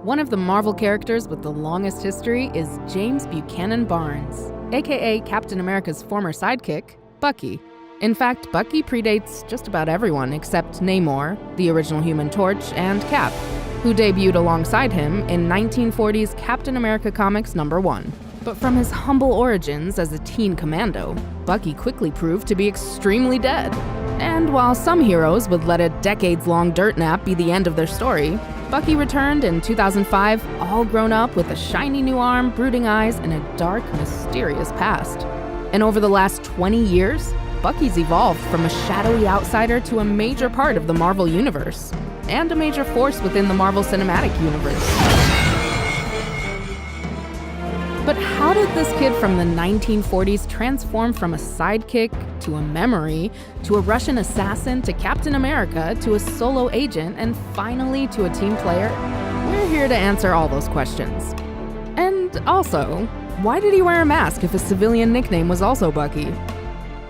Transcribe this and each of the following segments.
One of the Marvel characters with the longest history is James Buchanan Barnes, aka Captain America's former sidekick, Bucky. In fact, Bucky predates just about everyone except Namor, the original Human Torch, and Cap, who debuted alongside him in 1940's Captain America Comics #1. But from his humble origins as a teen commando, Bucky quickly proved to be extremely dead. And while some heroes would let a decades-long dirt nap be the end of their story, Bucky returned in 2005, all grown up with a shiny new arm, brooding eyes, and a dark, mysterious past. And over the last 20 years, Bucky's evolved from a shadowy outsider to a major part of the Marvel Universe, and a major force within the Marvel Cinematic Universe. But how did this kid from the 1940s transform from a sidekick to a memory, to a Russian assassin, to Captain America, to a solo agent, and finally to a team player? We're here to answer all those questions. And also, why did he wear a mask if his civilian nickname was also Bucky?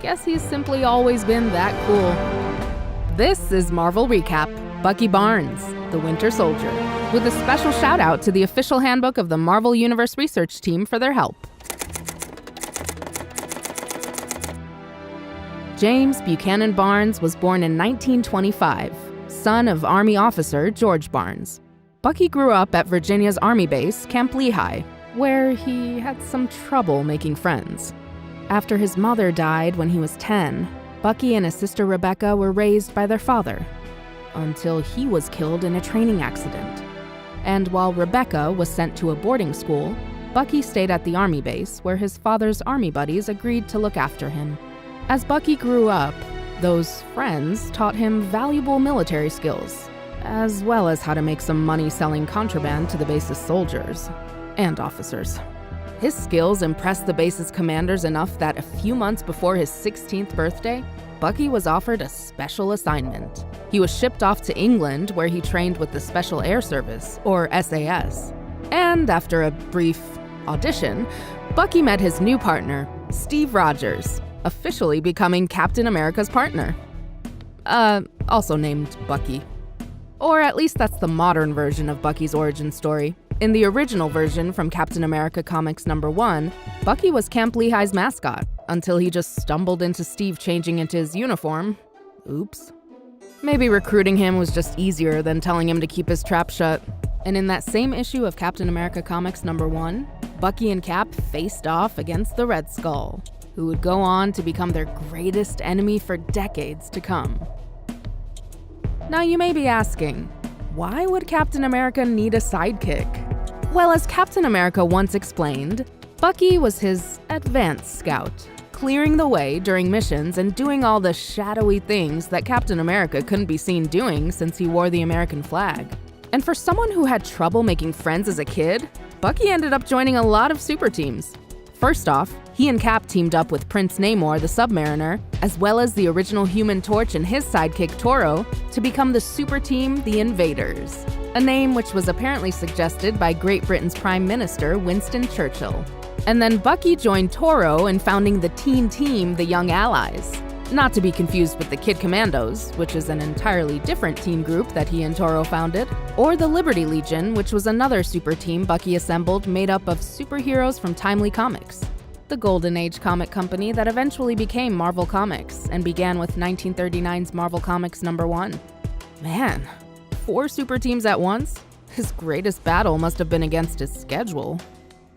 Guess he's simply always been that cool. This is Marvel Recap, Bucky Barnes, the Winter Soldier, with a special shout out to the official handbook of the Marvel Universe research team for their help. James Buchanan Barnes was born in 1925, son of Army officer George Barnes. Bucky grew up at Virginia's Army base, Camp Lehigh, where he had some trouble making friends. After his mother died when he was 10, Bucky and his sister Rebecca were raised by their father, until he was killed in a training accident. And while Rebecca was sent to a boarding school, Bucky stayed at the Army base where his father's Army buddies agreed to look after him. As Bucky grew up, those friends taught him valuable military skills, as well as how to make some money selling contraband to the base's soldiers and officers. His skills impressed the base's commanders enough that a few months before his 16th birthday, Bucky was offered a special assignment. He was shipped off to England, where he trained with the Special Air Service, or SAS. And after a brief audition, Bucky met his new partner, Steve Rogers, officially becoming Captain America's partner. Also named Bucky. Or at least that's the modern version of Bucky's origin story. In the original version from Captain America Comics #1, Bucky was Camp Lehigh's mascot, until he just stumbled into Steve changing into his uniform. Oops. Maybe recruiting him was just easier than telling him to keep his trap shut. And in that same issue of Captain America Comics #1, Bucky and Cap faced off against the Red Skull, who would go on to become their greatest enemy for decades to come. Now you may be asking, why would Captain America need a sidekick? Well, as Captain America once explained, Bucky was his advanced scout, clearing the way during missions and doing all the shadowy things that Captain America couldn't be seen doing since he wore the American flag. And for someone who had trouble making friends as a kid, Bucky ended up joining a lot of super teams. First off, he and Cap teamed up with Prince Namor the Submariner, as well as the original Human Torch and his sidekick Toro, to become the super team the Invaders, a name which was apparently suggested by Great Britain's Prime Minister Winston Churchill. And then Bucky joined Toro in founding the teen team the Young Allies, not to be confused with the Kid Commandos, which is an entirely different team group that he and Toro founded, or the Liberty Legion, which was another super team Bucky assembled made up of superheroes from Timely Comics, the Golden Age comic company that eventually became Marvel Comics and began with 1939's Marvel Comics #1. Man, 4 super teams at once? His greatest battle must have been against his schedule.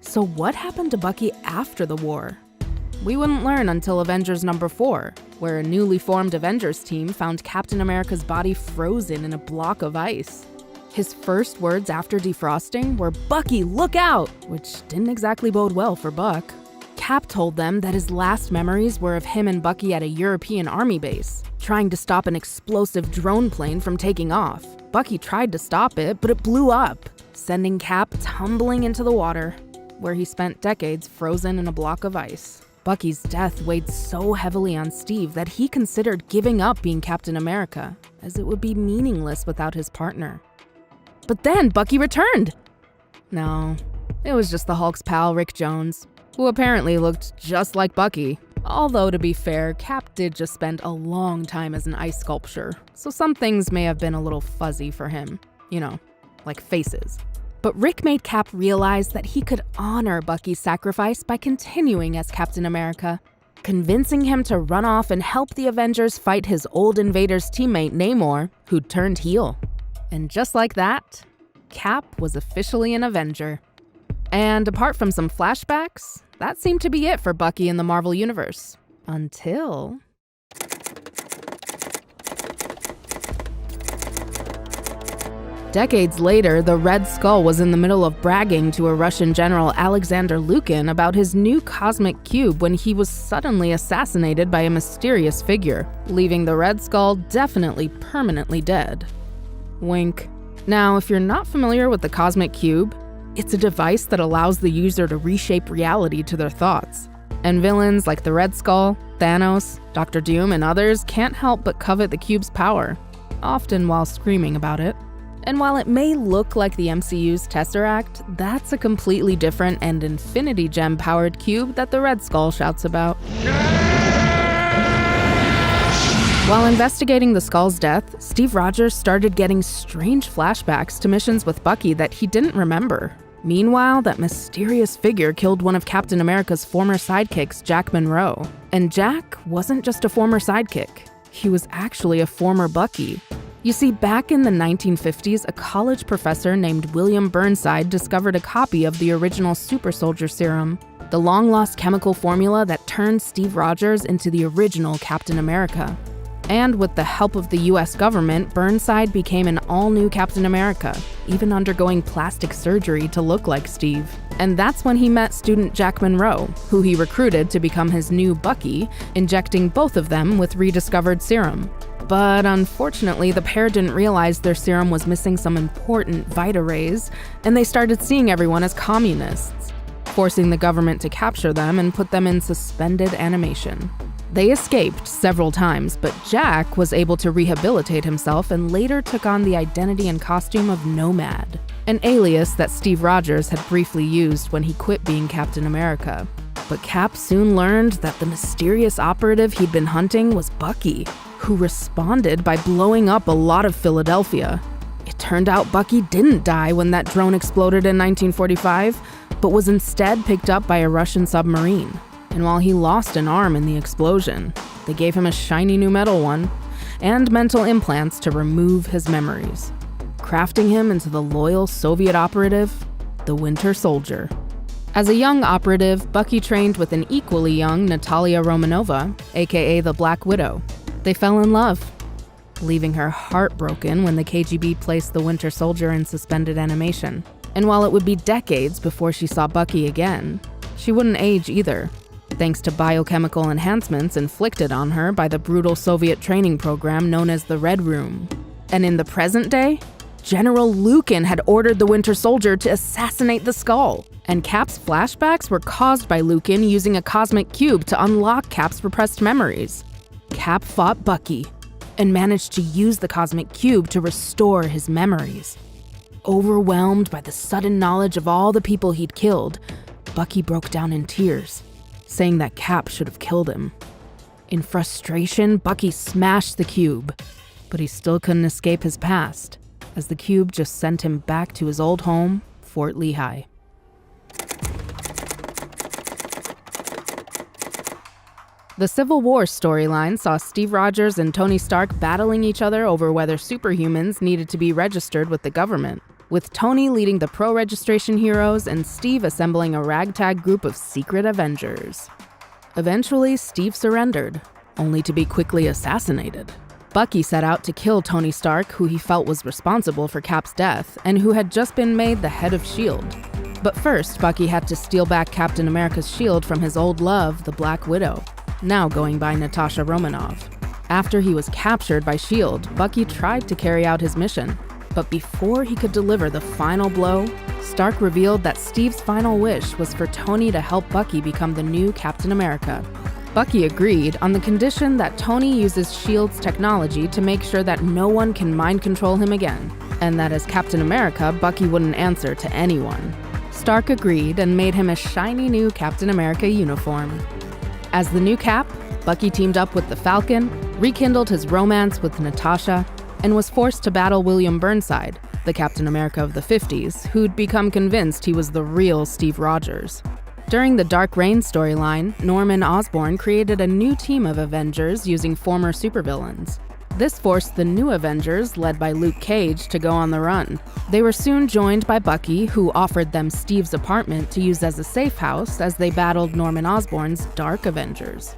So what happened to Bucky after the war? We wouldn't learn until Avengers #4, where a newly formed Avengers team found Captain America's body frozen in a block of ice. His first words after defrosting were, "Bucky, look out!" which didn't exactly bode well for Buck. Cap told them that his last memories were of him and Bucky at a European army base, trying to stop an explosive drone plane from taking off. Bucky tried to stop it, but it blew up, sending Cap tumbling into the water, where he spent decades frozen in a block of ice. Bucky's death weighed so heavily on Steve that he considered giving up being Captain America, as it would be meaningless without his partner. But then Bucky returned! No, it was just the Hulk's pal Rick Jones, who apparently looked just like Bucky. Although, to be fair, Cap did just spend a long time as an ice sculpture, so some things may have been a little fuzzy for him. You know, like faces. But Rick made Cap realize that he could honor Bucky's sacrifice by continuing as Captain America, convincing him to run off and help the Avengers fight his old Invaders teammate Namor, who'd turned heel. And just like that, Cap was officially an Avenger. And apart from some flashbacks, that seemed to be it for Bucky in the Marvel Universe. Until... Decades later, the Red Skull was in the middle of bragging to a Russian general, Alexander Lukin, about his new cosmic cube when he was suddenly assassinated by a mysterious figure, leaving the Red Skull definitely permanently dead. Wink. Now, if you're not familiar with the cosmic cube, it's a device that allows the user to reshape reality to their thoughts. And villains like the Red Skull, Thanos, Dr. Doom, and others can't help but covet the cube's power, often while screaming about it. And while it may look like the MCU's Tesseract, that's a completely different and Infinity Gem-powered cube that the Red Skull shouts about. While investigating the Skull's death, Steve Rogers started getting strange flashbacks to missions with Bucky that he didn't remember. Meanwhile, that mysterious figure killed one of Captain America's former sidekicks, Jack Monroe. And Jack wasn't just a former sidekick. He was actually a former Bucky. You see, back in the 1950s, a college professor named William Burnside discovered a copy of the original super soldier serum, the long-lost chemical formula that turned Steve Rogers into the original Captain America. And with the help of the US government, Burnside became an all-new Captain America, even undergoing plastic surgery to look like Steve. And that's when he met student Jack Monroe, who he recruited to become his new Bucky, injecting both of them with rediscovered serum. But unfortunately, the pair didn't realize their serum was missing some important Vita rays, and they started seeing everyone as communists, forcing the government to capture them and put them in suspended animation. They escaped several times, but Jack was able to rehabilitate himself and later took on the identity and costume of Nomad, an alias that Steve Rogers had briefly used when he quit being Captain America. But Cap soon learned that the mysterious operative he'd been hunting was Bucky, who responded by blowing up a lot of Philadelphia. It turned out Bucky didn't die when that drone exploded in 1945, but was instead picked up by a Russian submarine. And while he lost an arm in the explosion, they gave him a shiny new metal one and mental implants to remove his memories, crafting him into the loyal Soviet operative, the Winter Soldier. As a young operative, Bucky trained with an equally young Natalia Romanova, aka the Black Widow. They fell in love, leaving her heartbroken when the KGB placed the Winter Soldier in suspended animation. And while it would be decades before she saw Bucky again, she wouldn't age either, thanks to biochemical enhancements inflicted on her by the brutal Soviet training program known as the Red Room. And in the present day, General Lukin had ordered the Winter Soldier to assassinate the Skull, and Cap's flashbacks were caused by Lukin using a cosmic cube to unlock Cap's repressed memories. Cap fought Bucky and managed to use the cosmic cube to restore his memories. Overwhelmed by the sudden knowledge of all the people he'd killed, Bucky broke down in tears, saying that Cap should have killed him. In frustration, Bucky smashed the cube, but he still couldn't escape his past, as the cube just sent him back to his old home, Fort Lehigh. The Civil War storyline saw Steve Rogers and Tony Stark battling each other over whether superhumans needed to be registered with the government, with Tony leading the pro-registration heroes and Steve assembling a ragtag group of secret Avengers. Eventually, Steve surrendered, only to be quickly assassinated. Bucky set out to kill Tony Stark, who he felt was responsible for Cap's death, and who had just been made the head of S.H.I.E.L.D. But first, Bucky had to steal back Captain America's shield from his old love, the Black Widow, now going by Natasha Romanoff. After he was captured by S.H.I.E.L.D., Bucky tried to carry out his mission. But before he could deliver the final blow, Stark revealed that Steve's final wish was for Tony to help Bucky become the new Captain America. Bucky agreed on the condition that Tony uses S.H.I.E.L.D.'s technology to make sure that no one can mind control him again, and that as Captain America, Bucky wouldn't answer to anyone. Stark agreed and made him a shiny new Captain America uniform. As the new Cap, Bucky teamed up with the Falcon, rekindled his romance with Natasha, and was forced to battle William Burnside, the Captain America of the 50s, who'd become convinced he was the real Steve Rogers. During the Dark Reign storyline, Norman Osborn created a new team of Avengers using former supervillains. This forced the new Avengers, led by Luke Cage, to go on the run. They were soon joined by Bucky, who offered them Steve's apartment to use as a safe house as they battled Norman Osborn's Dark Avengers.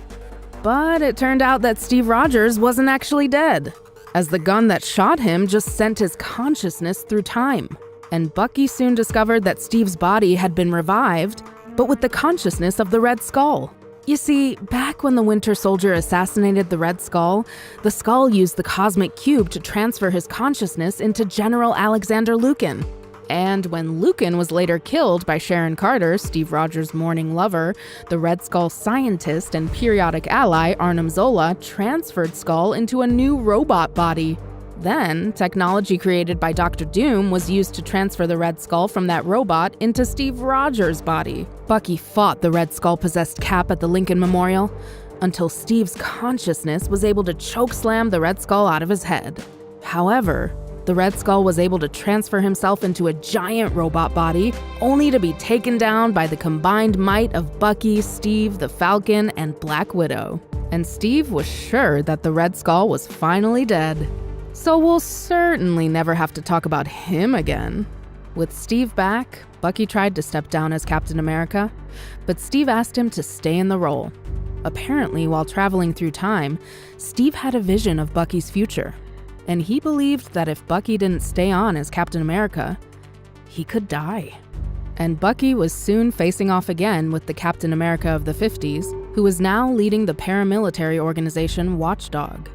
But it turned out that Steve Rogers wasn't actually dead, as the gun that shot him just sent his consciousness through time. And Bucky soon discovered that Steve's body had been revived, but with the consciousness of the Red Skull. You see, back when the Winter Soldier assassinated the Red Skull, the Skull used the Cosmic Cube to transfer his consciousness into General Alexander Lukin. And when Lukin was later killed by Sharon Carter, Steve Rogers' mourning lover, the Red Skull scientist and periodic ally Arnim Zola transferred Skull into a new robot body. Then, technology created by Dr. Doom was used to transfer the Red Skull from that robot into Steve Rogers' body. Bucky fought the Red Skull-possessed Cap at the Lincoln Memorial until Steve's consciousness was able to chokeslam the Red Skull out of his head. However, the Red Skull was able to transfer himself into a giant robot body, only to be taken down by the combined might of Bucky, Steve, the Falcon, and Black Widow. And Steve was sure that the Red Skull was finally dead. So we'll certainly never have to talk about him again. With Steve back, Bucky tried to step down as Captain America, but Steve asked him to stay in the role. Apparently, while traveling through time, Steve had a vision of Bucky's future, and he believed that if Bucky didn't stay on as Captain America, he could die. And Bucky was soon facing off again with the Captain America of the 50s, who was now leading the paramilitary organization Watchdog.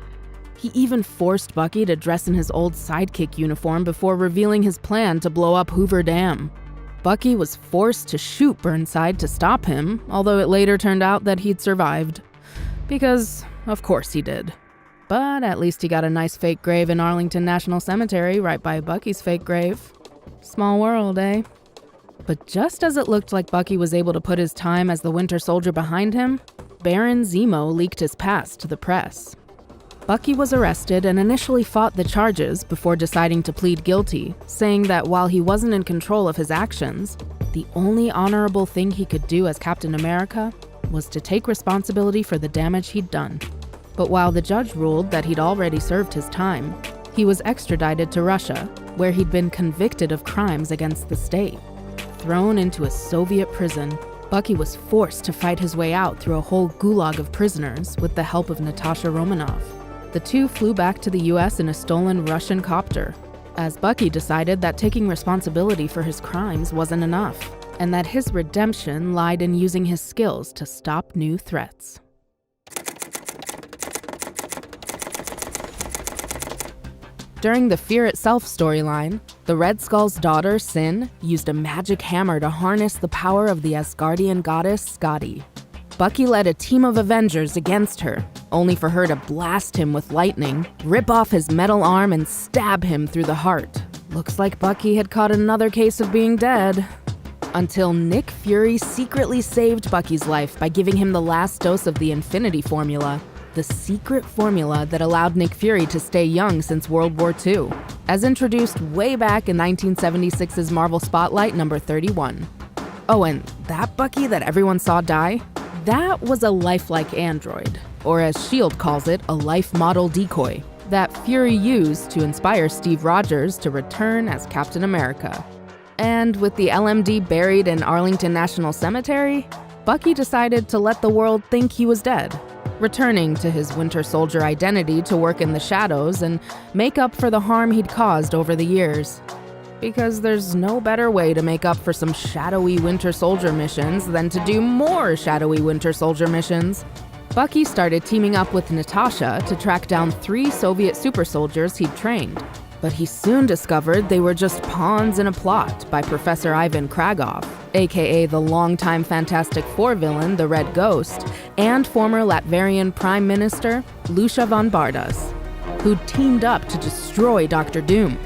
He even forced Bucky to dress in his old sidekick uniform before revealing his plan to blow up Hoover Dam. Bucky was forced to shoot Burnside to stop him, although it later turned out that he'd survived. Because, of course he did. But at least he got a nice fake grave in Arlington National Cemetery right by Bucky's fake grave. Small world, eh? But just as it looked like Bucky was able to put his time as the Winter Soldier behind him, Baron Zemo leaked his past to the press. Bucky was arrested and initially fought the charges before deciding to plead guilty, saying that while he wasn't in control of his actions, the only honorable thing he could do as Captain America was to take responsibility for the damage he'd done. But while the judge ruled that he'd already served his time, he was extradited to Russia, where he'd been convicted of crimes against the state. Thrown into a Soviet prison, Bucky was forced to fight his way out through a whole gulag of prisoners with the help of Natasha Romanoff. The two flew back to the US in a stolen Russian copter, as Bucky decided that taking responsibility for his crimes wasn't enough, and that his redemption lied in using his skills to stop new threats. During the Fear Itself storyline, the Red Skull's daughter, Sin, used a magic hammer to harness the power of the Asgardian goddess, Skadi. Bucky led a team of Avengers against her, only for her to blast him with lightning, rip off his metal arm, and stab him through the heart. Looks like Bucky had caught another case of being dead. Until Nick Fury secretly saved Bucky's life by giving him the last dose of the Infinity Formula, the secret formula that allowed Nick Fury to stay young since World War II, as introduced way back in 1976's Marvel Spotlight number 31. Oh, and that Bucky that everyone saw die? That was a lifelike android, or as S.H.I.E.L.D. calls it, a life model decoy, that Fury used to inspire Steve Rogers to return as Captain America. And with the LMD buried in Arlington National Cemetery, Bucky decided to let the world think he was dead, returning to his Winter Soldier identity to work in the shadows and make up for the harm he'd caused over the years. Because there's no better way to make up for some shadowy Winter Soldier missions than to do more shadowy Winter Soldier missions. Bucky started teaming up with Natasha to track down 3 Soviet super soldiers he'd trained. But he soon discovered they were just pawns in a plot by Professor Ivan Kragoff, aka the longtime Fantastic Four villain, the Red Ghost, and former Latvian Prime Minister, Lucia von Bardas, who'd teamed up to destroy Dr. Doom.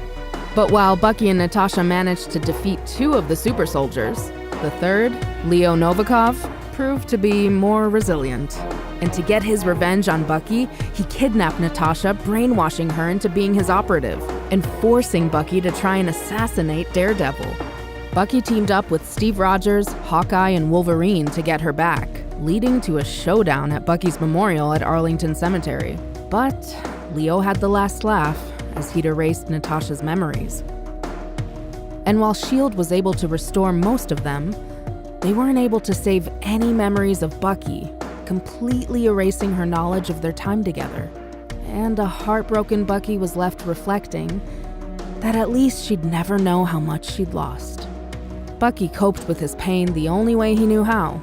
But while Bucky and Natasha managed to defeat 2 of the super soldiers, the third, Leo Novikov, proved to be more resilient. And to get his revenge on Bucky, he kidnapped Natasha, brainwashing her into being his operative. and forcing Bucky to try and assassinate Daredevil. Bucky teamed up with Steve Rogers, Hawkeye, and Wolverine to get her back, leading to a showdown at Bucky's memorial at Arlington Cemetery. But Leo had the last laugh as he'd erased Natasha's memories. And while S.H.I.E.L.D. was able to restore most of them, they weren't able to save any memories of Bucky, completely erasing her knowledge of their time together. And a heartbroken Bucky was left reflecting that at least she'd never know how much she'd lost. Bucky coped with his pain the only way he knew how,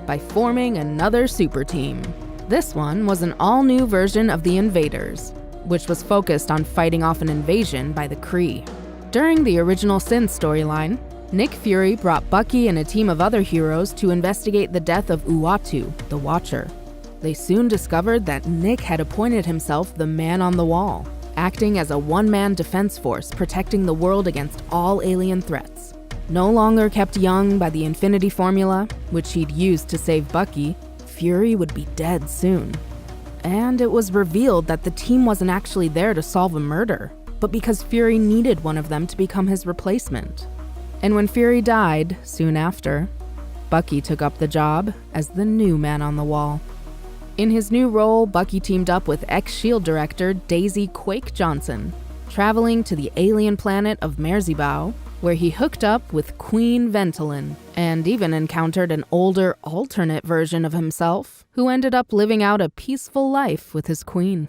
by forming another super team. This one was an all-new version of the Invaders, which was focused on fighting off an invasion by the Kree. During the original Sin storyline, Nick Fury brought Bucky and a team of other heroes to investigate the death of Uatu, the Watcher. They soon discovered that Nick had appointed himself the Man on the Wall, acting as a one-man defense force protecting the world against all alien threats. No longer kept young by the Infinity Formula, which he'd used to save Bucky, Fury would be dead soon. And it was revealed that the team wasn't actually there to solve a murder, but because Fury needed one of them to become his replacement. And when Fury died, soon after, Bucky took up the job as the new Man on the Wall. In his new role, Bucky teamed up with ex-S.H.I.E.L.D. director Daisy Quake Johnson, traveling to the alien planet of Merzibau, where he hooked up with Queen Ventolin, and even encountered an older, alternate version of himself, who ended up living out a peaceful life with his queen.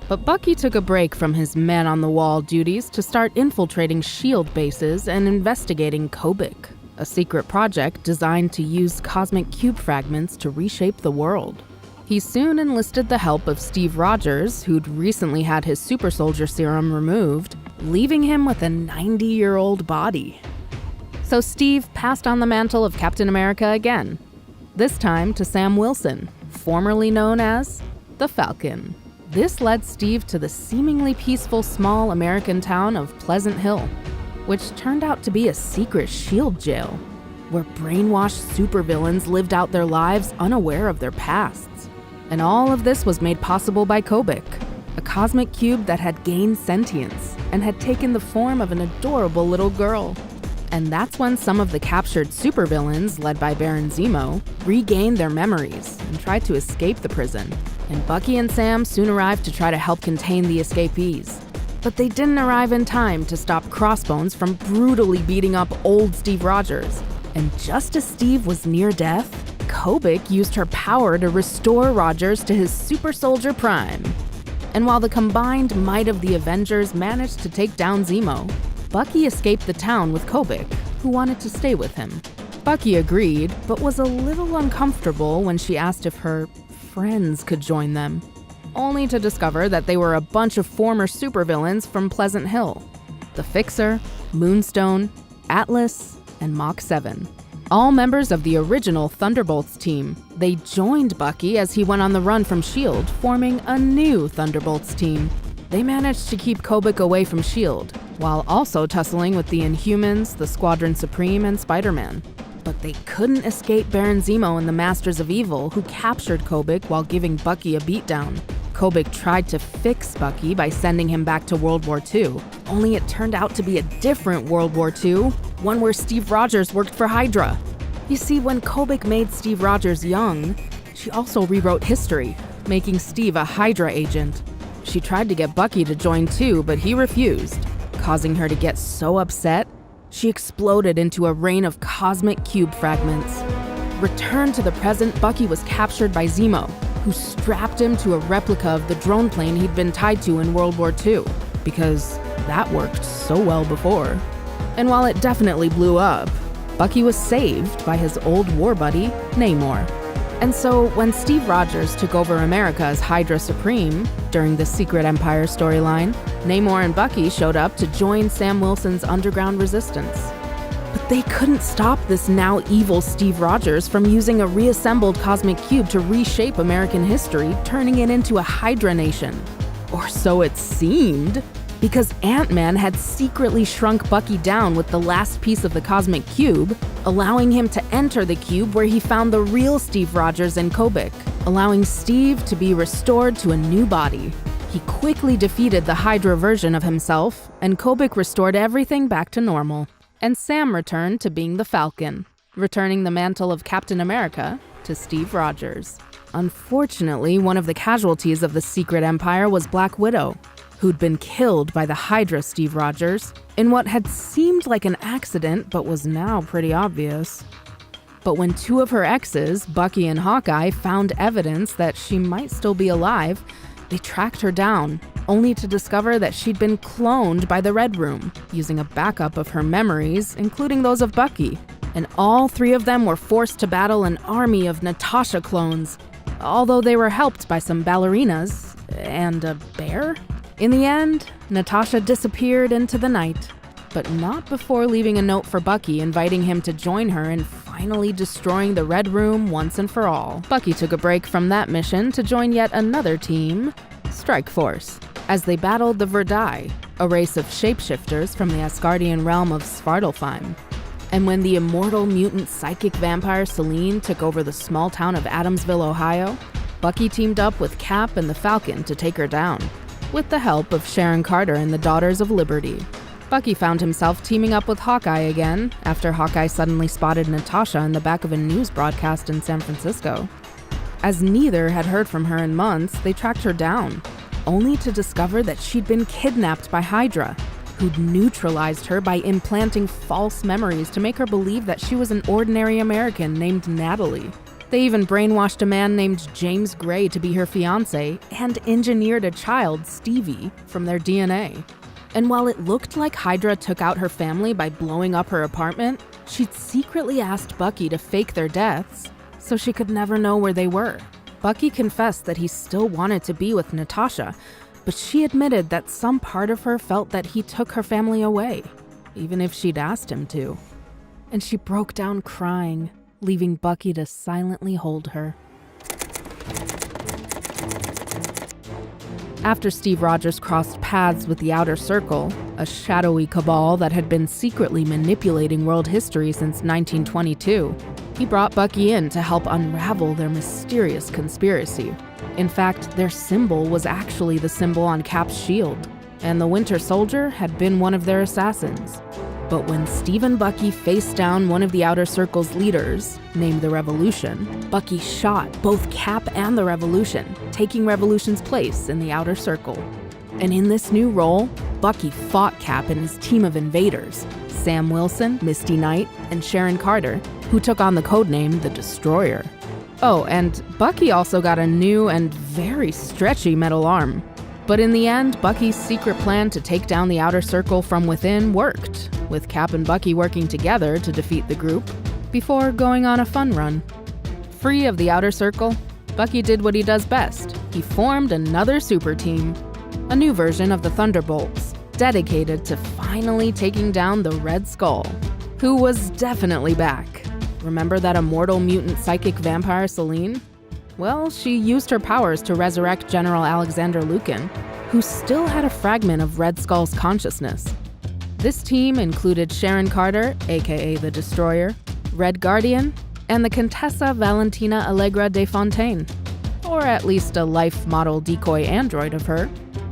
But Bucky took a break from his man-on-the-wall duties to start infiltrating S.H.I.E.L.D. bases and investigating Kobik, a secret project designed to use cosmic cube fragments to reshape the world. He soon enlisted the help of Steve Rogers, who'd recently had his super soldier serum removed, leaving him with a 90-year-old body. So Steve passed on the mantle of Captain America again, this time to Sam Wilson, formerly known as the Falcon. This led Steve to the seemingly peaceful small American town of Pleasant Hill, which turned out to be a secret S.H.I.E.L.D. jail, where brainwashed supervillains lived out their lives unaware of their pasts. And all of this was made possible by Kobik, a cosmic cube that had gained sentience and had taken the form of an adorable little girl. And that's when some of the captured supervillains, led by Baron Zemo, regained their memories and tried to escape the prison. And Bucky and Sam soon arrived to try to help contain the escapees. But they didn't arrive in time to stop Crossbones from brutally beating up old Steve Rogers. And just as Steve was near death, Kobik used her power to restore Rogers to his super soldier prime. And while the combined might of the Avengers managed to take down Zemo, Bucky escaped the town with Kobik, who wanted to stay with him. Bucky agreed, but was a little uncomfortable when she asked if her friends could join them, only to discover that they were a bunch of former supervillains from Pleasant Hill: the Fixer, Moonstone, Atlas, and Mach 7. All members of the original Thunderbolts team. They joined Bucky as he went on the run from S.H.I.E.L.D., forming a new Thunderbolts team. They managed to keep Kobik away from S.H.I.E.L.D., while also tussling with the Inhumans, the Squadron Supreme, and Spider-Man. But they couldn't escape Baron Zemo and the Masters of Evil, who captured Kobik while giving Bucky a beatdown. Kobik tried to fix Bucky by sending him back to World War II, only it turned out to be a different World War II, one where Steve Rogers worked for Hydra. You see, when Kobik made Steve Rogers young, she also rewrote history, making Steve a Hydra agent. She tried to get Bucky to join too, but he refused, causing her to get so upset, she exploded into a rain of cosmic cube fragments. Returned to the present, Bucky was captured by Zemo, who strapped him to a replica of the drone plane he'd been tied to in World War II, because that worked so well before. And while it definitely blew up, Bucky was saved by his old war buddy, Namor. And so when Steve Rogers took over America as Hydra Supreme during the Secret Empire storyline, Namor and Bucky showed up to join Sam Wilson's underground resistance. But they couldn't stop this now evil Steve Rogers from using a reassembled cosmic cube to reshape American history, turning it into a Hydra nation. Or so it seemed. because Ant-Man had secretly shrunk Bucky down with the last piece of the cosmic cube, allowing him to enter the cube where he found the real Steve Rogers and Kobik, allowing Steve to be restored to a new body. He quickly defeated the Hydra version of himself, and Kobik restored everything back to normal. And Sam returned to being the Falcon, returning the mantle of Captain America to Steve Rogers. Unfortunately, one of the casualties of the Secret Empire was Black Widow, who'd been killed by the Hydra Steve Rogers in what had seemed like an accident but was now pretty obvious. But when two of her exes, Bucky and Hawkeye, found evidence that she might still be alive, they tracked her down, only to discover that she'd been cloned by the Red Room, using a backup of her memories, including those of Bucky. And all three of them were forced to battle an army of Natasha clones, although they were helped by some ballerinas and a bear. In the end, Natasha disappeared into the night, but not before leaving a note for Bucky inviting him to join her in finally destroying the Red Room once and for all. Bucky took a break from that mission to join yet another team, Strike Force, as they battled the Verdai, a race of shapeshifters from the Asgardian realm of Svartalfheim. And when the immortal mutant psychic vampire Selene took over the small town of Adamsville, Ohio, Bucky teamed up with Cap and the Falcon to take her down, with the help of Sharon Carter and the Daughters of Liberty. Bucky found himself teaming up with Hawkeye again after Hawkeye suddenly spotted Natasha in the back of a news broadcast in San Francisco. As neither had heard from her in months, they tracked her down, only to discover that she'd been kidnapped by Hydra, who'd neutralized her by implanting false memories to make her believe that she was an ordinary American named Natalie. They even brainwashed a man named James Gray to be her fiancé and engineered a child, Stevie, from their DNA. And while it looked like Hydra took out her family by blowing up her apartment, she'd secretly asked Bucky to fake their deaths so she could never know where they were. Bucky confessed that he still wanted to be with Natasha, but she admitted that some part of her felt that he took her family away, even if she'd asked him to. And she broke down crying, leaving Bucky to silently hold her. After Steve Rogers crossed paths with the Outer Circle, a shadowy cabal that had been secretly manipulating world history since 1922, he brought Bucky in to help unravel their mysterious conspiracy. In fact, their symbol was actually the symbol on Cap's shield, and the Winter Soldier had been one of their assassins. But when Steve and Bucky faced down one of the Outer Circle's leaders, named the Revolution, Bucky shot both Cap and the Revolution, taking Revolution's place in the Outer Circle. And in this new role, Bucky fought Cap and his team of invaders, Sam Wilson, Misty Knight, and Sharon Carter, who took on the codename the Destroyer. Oh, and Bucky also got a new and very stretchy metal arm. But in the end, Bucky's secret plan to take down the Outer Circle from within worked, with Cap and Bucky working together to defeat the group, before going on a fun run. Free of the Outer Circle, Bucky did what he does best. He formed another super team, a new version of the Thunderbolts, dedicated to finally taking down the Red Skull, who was definitely back. Remember that immortal mutant psychic vampire Selene? Well, she used her powers to resurrect General Alexander Lukin, who still had a fragment of Red Skull's consciousness. This team included Sharon Carter, aka the Destroyer, Red Guardian, and the Contessa Valentina Allegra de Fontaine, or at least a life model decoy android of her.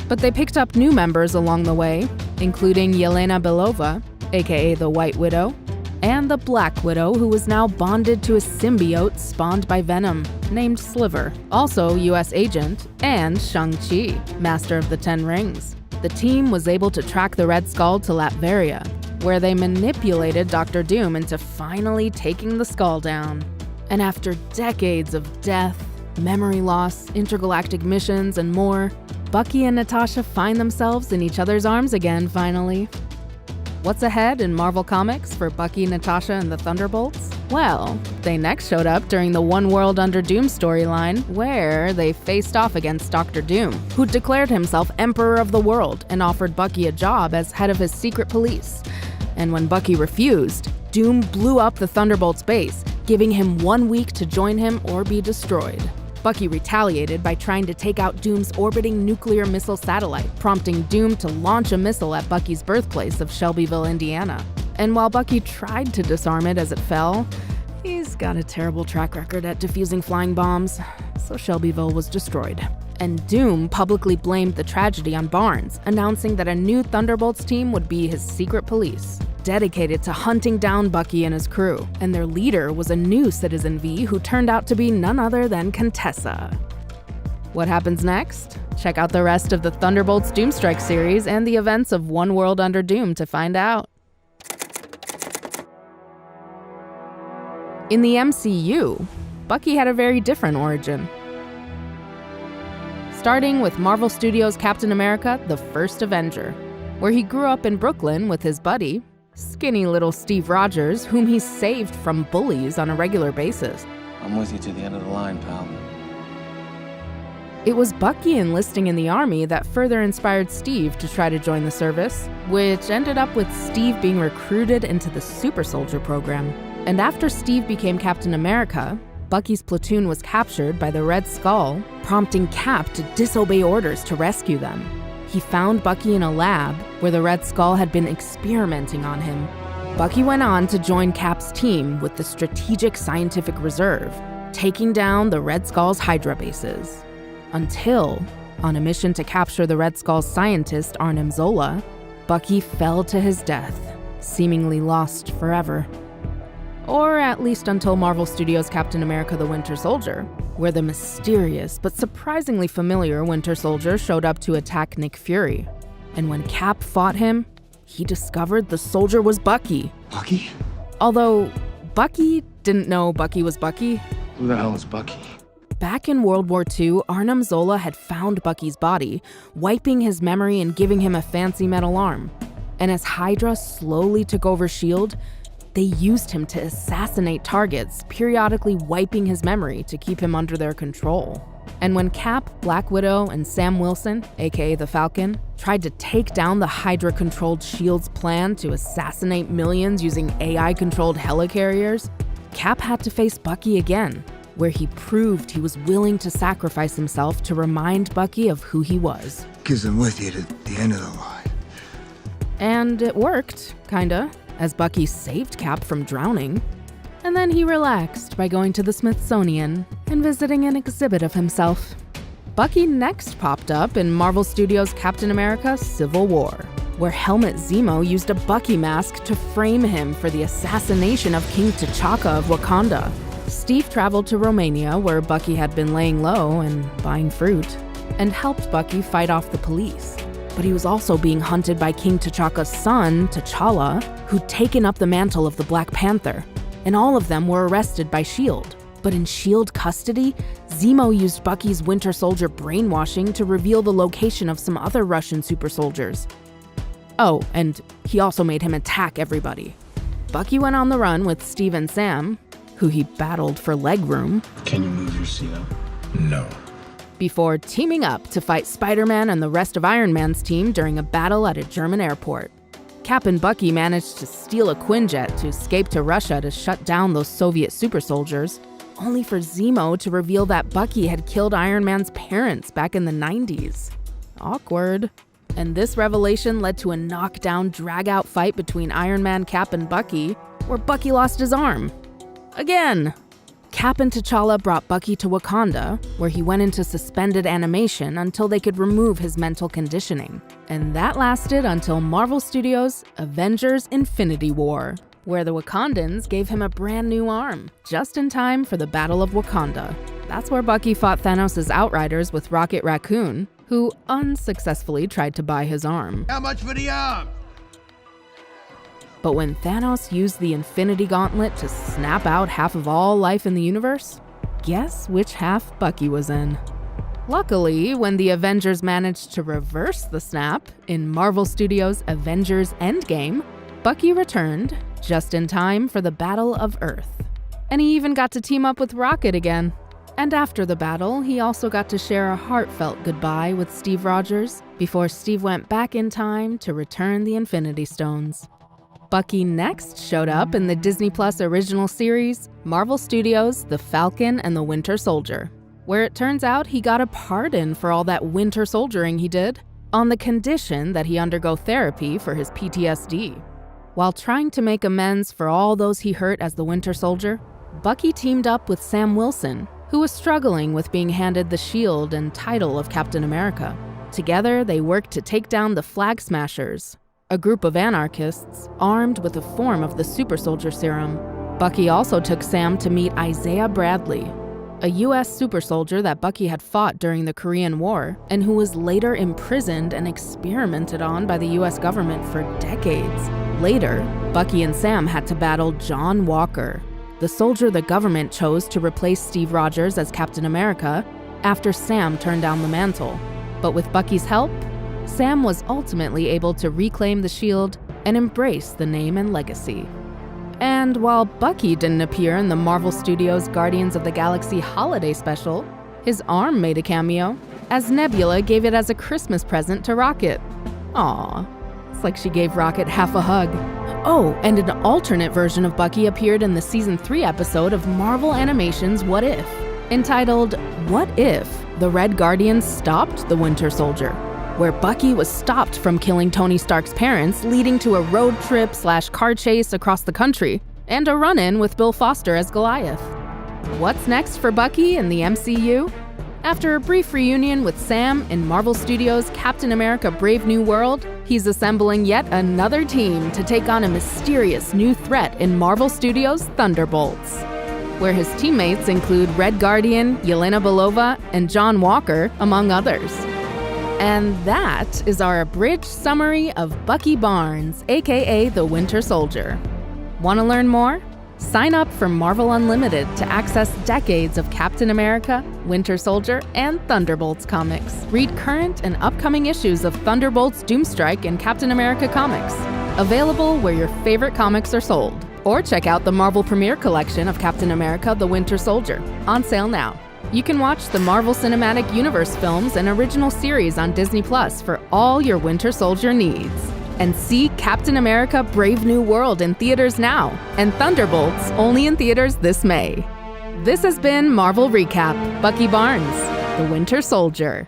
But they picked up new members along the way, including Yelena Belova, aka the White Widow, and the Black Widow, who was now bonded to a symbiote spawned by Venom, named Sliver, also US agent, and Shang-Chi, Master of the Ten Rings. The team was able to track the Red Skull to Latveria, where they manipulated Dr. Doom into finally taking the skull down. And after decades of death, memory loss, intergalactic missions, and more, Bucky and Natasha find themselves in each other's arms again, finally. What's ahead in Marvel Comics for Bucky, Natasha, and the Thunderbolts? Well, they next showed up during the One World Under Doom storyline, where they faced off against Dr. Doom, who declared himself Emperor of the World and offered Bucky a job as head of his secret police. And when Bucky refused, Doom blew up the Thunderbolts' base, giving him 1 week to join him or be destroyed. Bucky retaliated by trying to take out Doom's orbiting nuclear missile satellite, prompting Doom to launch a missile at Bucky's birthplace of Shelbyville, Indiana. And while Bucky tried to disarm it as it fell, he's got a terrible track record at defusing flying bombs, so Shelbyville was destroyed. And Doom publicly blamed the tragedy on Barnes, announcing that a new Thunderbolts team would be his secret police, dedicated to hunting down Bucky and his crew. And their leader was a new Citizen V who turned out to be none other than Contessa. What happens next? Check out the rest of the Thunderbolts Doomstrike series and the events of One World Under Doom to find out. In the MCU, Bucky had a very different origin. Starting with Marvel Studios' Captain America, the First Avenger, where he grew up in Brooklyn with his buddy, skinny little Steve Rogers, whom he saved from bullies on a regular basis. I'm with you to the end of the line, pal. It was Bucky enlisting in the army that further inspired Steve to try to join the service, which ended up with Steve being recruited into the Super Soldier program. And after Steve became Captain America, Bucky's platoon was captured by the Red Skull, prompting Cap to disobey orders to rescue them. He found Bucky in a lab where the Red Skull had been experimenting on him. Bucky went on to join Cap's team with the Strategic Scientific Reserve, taking down the Red Skull's Hydra bases. Until, on a mission to capture the Red Skull's scientist Arnim Zola, Bucky fell to his death, seemingly lost forever. Or at least until Marvel Studios' Captain America: The Winter Soldier, where the mysterious but surprisingly familiar Winter Soldier showed up to attack Nick Fury. And when Cap fought him, he discovered the soldier was Bucky. Bucky? Although Bucky didn't know Bucky was Bucky. Who the hell is Bucky? Back in World War II, Arnim Zola had found Bucky's body, wiping his memory and giving him a fancy metal arm. And as Hydra slowly took over S.H.I.E.L.D., they used him to assassinate targets, periodically wiping his memory to keep him under their control. And when Cap, Black Widow, and Sam Wilson, aka the Falcon, tried to take down the Hydra-controlled S.H.I.E.L.D.'s plan to assassinate millions using AI-controlled helicarriers, Cap had to face Bucky again, where he proved he was willing to sacrifice himself to remind Bucky of who he was. Because I'm with you to the end of the line. And it worked, kinda, as Bucky saved Cap from drowning. And then he relaxed by going to the Smithsonian and visiting an exhibit of himself. Bucky next popped up in Marvel Studios' Captain America: Civil War, where Helmut Zemo used a Bucky mask to frame him for the assassination of King T'Chaka of Wakanda. Steve traveled to Romania, where Bucky had been laying low and buying fruit, and helped Bucky fight off the police. But he was also being hunted by King T'Chaka's son, T'Challa, who'd taken up the mantle of the Black Panther, and all of them were arrested by S.H.I.E.L.D. But in S.H.I.E.L.D. custody, Zemo used Bucky's Winter Soldier brainwashing to reveal the location of some other Russian super soldiers. Oh, and he also made him attack everybody. Bucky went on the run with Steve and Sam, who he battled for leg room. Can you move your seat up? No. Before teaming up to fight Spider-Man and the rest of Iron Man's team during a battle at a German airport. Cap and Bucky managed to steal a Quinjet to escape to Russia to shut down those Soviet super soldiers, only for Zemo to reveal that Bucky had killed Iron Man's parents back in the 90s. Awkward. And this revelation led to a knockdown, drag-out fight between Iron Man, Cap, and Bucky, where Bucky lost his arm. Again! Cap and T'Challa brought Bucky to Wakanda, where he went into suspended animation until they could remove his mental conditioning. And that lasted until Marvel Studios' Avengers: Infinity War, where the Wakandans gave him a brand new arm, just in time for the Battle of Wakanda. That's where Bucky fought Thanos' Outriders with Rocket Raccoon, who unsuccessfully tried to buy his arm. How much for the arm? But when Thanos used the Infinity Gauntlet to snap out half of all life in the universe, guess which half Bucky was in? Luckily, when the Avengers managed to reverse the snap in Marvel Studios' Avengers: Endgame, Bucky returned just in time for the Battle of Earth. And he even got to team up with Rocket again. And after the battle, he also got to share a heartfelt goodbye with Steve Rogers before Steve went back in time to return the Infinity Stones. Bucky next showed up in the Disney Plus original series, Marvel Studios' The Falcon and the Winter Soldier, where it turns out he got a pardon for all that winter soldiering he did, on the condition that he undergo therapy for his PTSD. While trying to make amends for all those he hurt as the Winter Soldier, Bucky teamed up with Sam Wilson, who was struggling with being handed the shield and title of Captain America. Together, they worked to take down the Flag Smashers, a group of anarchists armed with a form of the super soldier serum. Bucky also took Sam to meet Isaiah Bradley, a US super soldier that Bucky had fought during the Korean War and who was later imprisoned and experimented on by the US government for decades. Later, Bucky and Sam had to battle John Walker, the soldier the government chose to replace Steve Rogers as Captain America after Sam turned down the mantle. But with Bucky's help, Sam was ultimately able to reclaim the shield and embrace the name and legacy. And while Bucky didn't appear in the Marvel Studios' Guardians of the Galaxy holiday special, his arm made a cameo, as Nebula gave it as a Christmas present to Rocket. Aww, it's like she gave Rocket half a hug. Oh, and an alternate version of Bucky appeared in the Season 3 episode of Marvel Animation's What If, entitled What If the Red Guardians Stopped the Winter Soldier?, where Bucky was stopped from killing Tony Stark's parents, leading to a road trip/car chase across the country, and a run-in with Bill Foster as Goliath. What's next for Bucky in the MCU? After a brief reunion with Sam in Marvel Studios' Captain America: Brave New World, he's assembling yet another team to take on a mysterious new threat in Marvel Studios' Thunderbolts, where his teammates include Red Guardian, Yelena Belova, and John Walker, among others. And that is our abridged summary of Bucky Barnes, aka the Winter Soldier. Want to learn more? Sign up for Marvel Unlimited to access decades of Captain America, Winter Soldier, and Thunderbolts comics. Read current and upcoming issues of Thunderbolts, Doomstrike, and Captain America comics. Available where your favorite comics are sold. Or check out the Marvel Premiere Collection of Captain America: The Winter Soldier, on sale now. You can watch the Marvel Cinematic Universe films and original series on Disney Plus for all your Winter Soldier needs. And see Captain America: Brave New World in theaters now, and Thunderbolts only in theaters this May. This has been Marvel Recap: Bucky Barnes, the Winter Soldier.